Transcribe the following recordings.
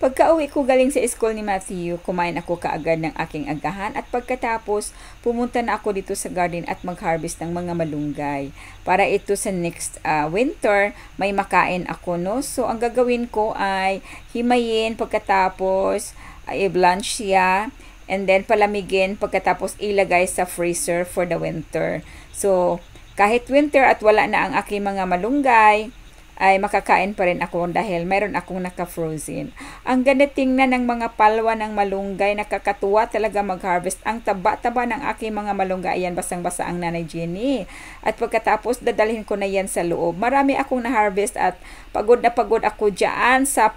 Pagka-uwi ko galing sa school ni Matthew, kumain ako kaagad ng aking agahan at pagkatapos, pumunta na ako dito sa garden at mag-harvest ng mga malunggay. Para ito sa next winter, may makain ako, no? So, ang gagawin ko ay himayin pagkatapos, i-blanch siya, and then palamigin pagkatapos ilagay sa freezer for the winter. So, kahit winter at wala na ang aking mga malunggay, ay makakain pa rin ako dahil mayroon akong naka-frozen. Ang ganda tingnan ng mga palwa ng malunggay, nakakatuwa talaga mag-harvest. Ang taba-taba ng aking mga malunggay, ayan, basang-basa ang Nanay Jenny. At pagkatapos, dadalhin ko na yan sa loob. Marami akong na-harvest at pagod na pagod ako dyan sa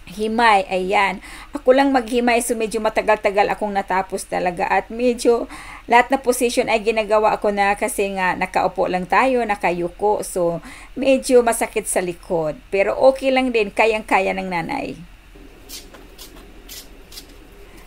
himay, ayan. Ako lang maghimay, so medyo matagal-tagal akong natapos talaga at medyo lahat na position ay ginagawa ako na kasi nga nakaupo lang tayo, nakayuko, so medyo masakit sa likod. Pero okay lang din, kayang-kaya ng nanay.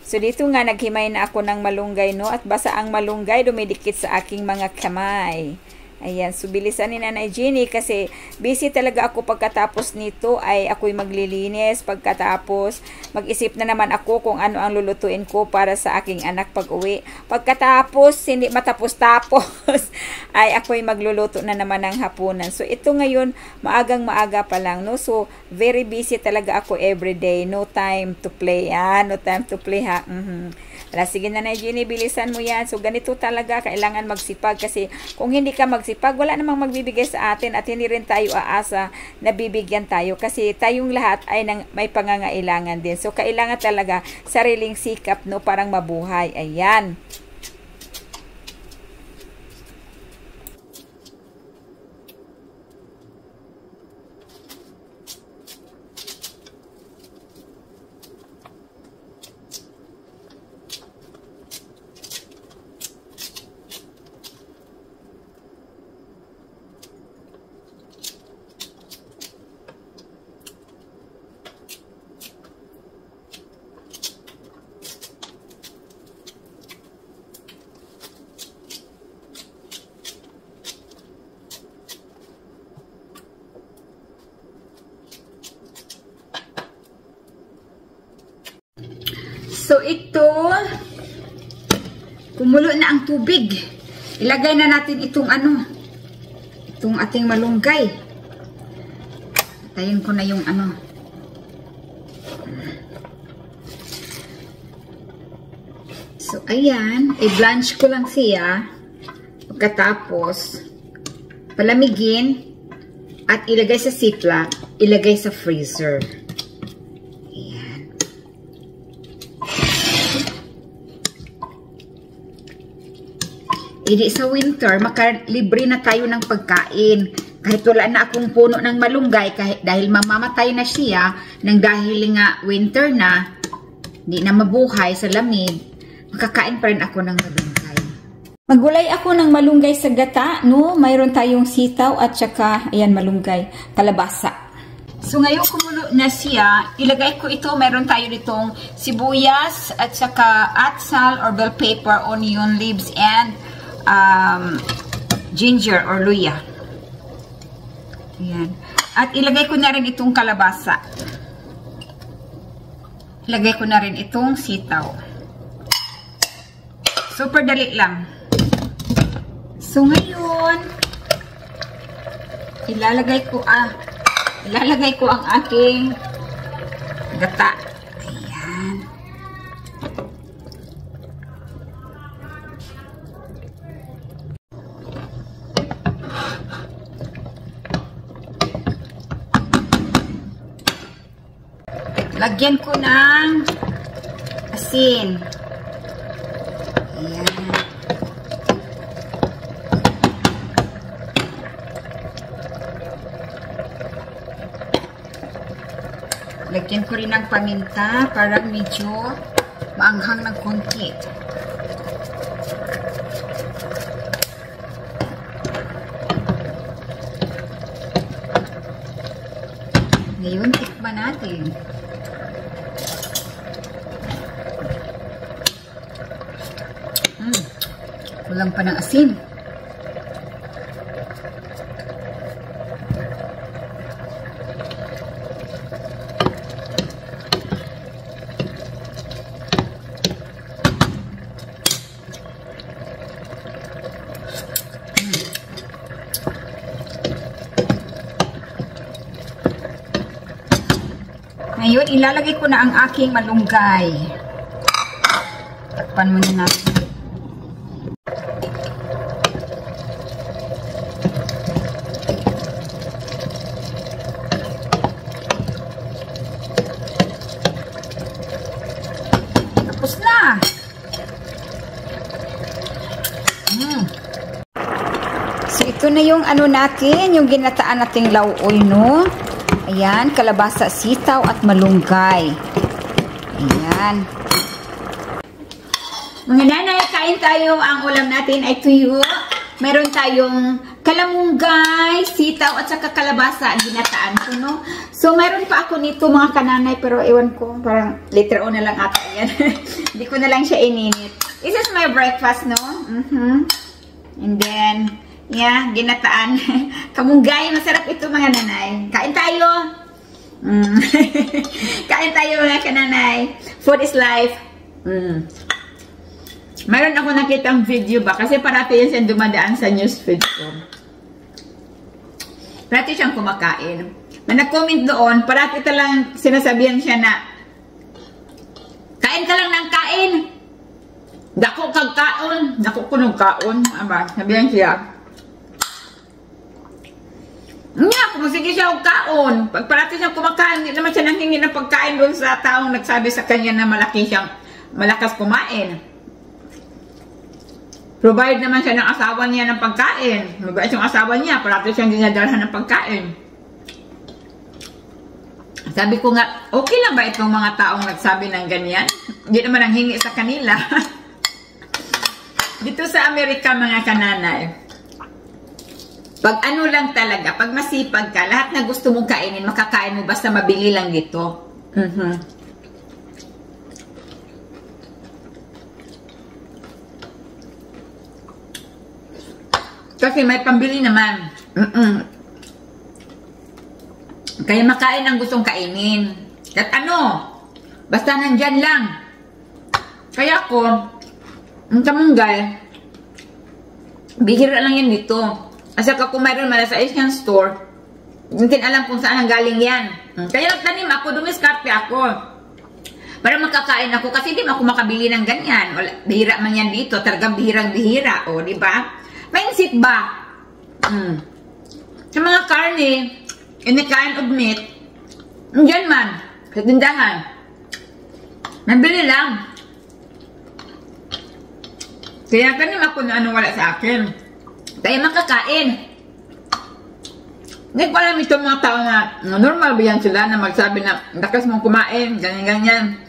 So dito nga naghimay na ako ng malunggay, no, at basa ang malunggay dumidikit sa aking mga kamay. Ayan, so bilisan ni Nanay Jenny kasi busy talaga ako pagkatapos nito ay ako'y maglilinis. Pagkatapos, mag-isip na naman ako kung ano ang lulutuin ko para sa aking anak pag-uwi. Pagkatapos, hindi matapos-tapos, ay ako'y magluluto na naman ng hapunan. So, ito ngayon, maagang-maaga pa lang, no? So, very busy talaga ako everyday. No time to play, no time to play, ha? Wala, sige Nanay Jenny, bilisan mo yan. So, ganito talaga, kailangan magsipag kasi kung hindi ka magsipag, wala namang magbibigay sa atin at hindi rin tayo aasa na bibigyan tayo kasi tayong lahat ay may pangangailangan din. So, kailangan talaga sariling sikap, no, parang mabuhay. Ayan. So, ito, kumulo na ang tubig. Ilagay na natin itong itong ating malunggay. Patayin ko na yung So, ayan, i-blanch ko lang siya. Pagkatapos, palamigin at ilagay sa ziplock, ilagay sa freezer. Hindi sa winter, makalibre na tayo ng pagkain. Kahit wala na akong puno ng malunggay, dahil mamamatay na siya, nang dahil nga winter na, hindi na mabuhay sa lamig, makakain pa rin ako ng malunggay. Magulay ako ng malunggay sa gata, no? Mayroon tayong sitaw at saka, ayan, malunggay, kalabasa. So, ngayon kumulo na siya, ilagay ko ito, meron tayo ditong sibuyas at saka atsal or bell pepper, onion leaves, and ginger or luya. Ayan. At ilagay ko na rin itong kalabasa. Ilagay ko na rin itong sitaw. Super dali lang. So ngayon, ilalagay ko ang aking gata. Ayan. Lagyan ko ng asin. Ayan. Lagyan ko rin ng paminta para medyo maanghang ng konti. Ngayon, tikman natin. Kulang pa ng asin. Ngayon, ilalagay ko na ang aking malunggay. Takpan muna natin. Tapos na. So, ito na yung ano natin, yung ginataan nating lauoy, no? Ayan, kalabasa, sitaw at malunggay. Ayan. Mga nanay, kain tayo. Ang ulam natin ay tuyo. Meron tayong kalamunggay, sitaw at saka kalabasa, ginataan ko, no? So, meron pa ako nito mga kananay, pero ewan ko, parang later on na lang ata yan. Hindi ko na lang siya ininit. This is my breakfast, no? And then, yeah, ginataan. Kamunggay, masarap ito mga nanay. Kain tayo. Kain tayo mga kananay. Food is life. Mayroon ako nakitang video ba? Kasi parati yan siya dumadaan sa newsfeed ko. Parati siyang kumakain. May nag-comment doon, parati talang sinasabihan siya na kain ka lang ng kain. Dako kag kaon. Dako ko ng kaon. Aba, sabihan siya. Nga, kumusigi siya og kaon. Pag parati siyang kumakain, hindi naman siya nanghingi ng pagkain doon sa taong nagsabi sa kanya na malakas kumain. Provide naman siya ng asawa niya ng pagkain. Mabait yung asawa niya, parati siyang dinadalhan ng pagkain. Sabi ko nga, okay lang ba itong mga taong nagsabi ng ganyan? Hindi naman ang hingi sa kanila. Dito sa Amerika, mga kananay, pag ano lang talaga, pag masipag ka, lahat na gusto mong kainin, makakain mo basta mabili lang dito. Kasi may pambili naman. Kaya makain ang gustong kainin. At ano, basta nandyan lang. Kaya ako, ang kamunggay, bihira lang yan dito. At saka kung mayroon mala sa Asian store, hindi alam kung saan ang galing yan. Kaya nagtanim ako, dumiskarte ako. Para makakain ako, kasi di ako makabili ng ganyan. Bihira man yan dito, talagang bihirang-bihira. O, di ba? Mindset ba? Sa mga karne, any kind of meat, dyan man, sa tindahan. Nabili lang. Kaya tanim ako na ano wala sa akin. Kaya makakain. Hindi ko alam itong mga tao na normal ba yan sila na magsabi na dakas mong kumain, ganyan-ganyan.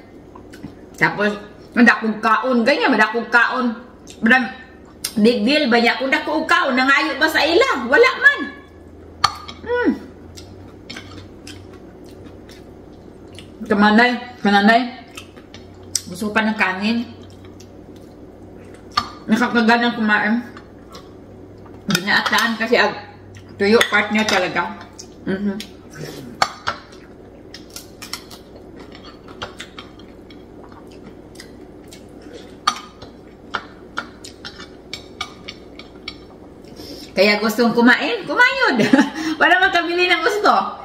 Tapos, madakog kaon, ganyan, madakog kaon. Madang, big deal ba niya? Kung dako kaon, nangayo ba sa ila? Wala man. Kananay, gusto pa ng kanin. Nakakaganang kumain. Ginaataan kasi tuyo part niya talaga. Kaya gustong kumain, kumayod. Para makabili ng gusto.